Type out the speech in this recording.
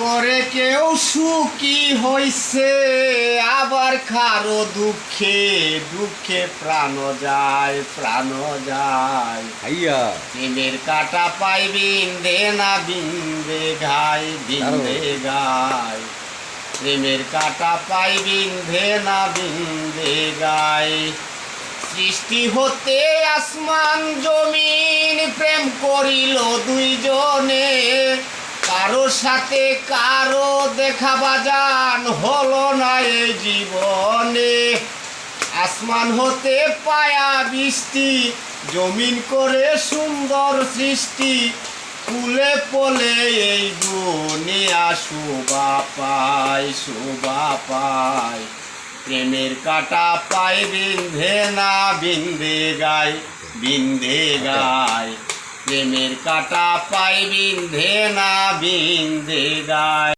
করে কেউ সুখী হইছে, আবার কারো দুঃখে দুঃখে প্রাণ যায়, প্রাণ যায়। হাইয়া প্রেমের কাটা পাই বিন্ধে না বিন্ধে ঘাই, বিন্ধে গায়। প্রেমের কাটা পাই বিন্ধে না বিন্ধে গায়। সৃষ্টি হতে আসমান জমিন প্রেম করিল দুইজনে, কারো সাথে কারো দেখা বাজান হলো না এই জীবনে। আসমান হতে পায়া বৃষ্টি, জমিন করে সুন্দর সৃষ্টি, ফুলে ফলে এই দুনিয়া শোভা পায়, শোভা পায়। প্রেমের কাটা পায় বিন্ধে না বিন্ধে গায়, বিন্ধে গায়। প্রেমের কাটা পায় বিন্ধে না বিন্ধে গায়।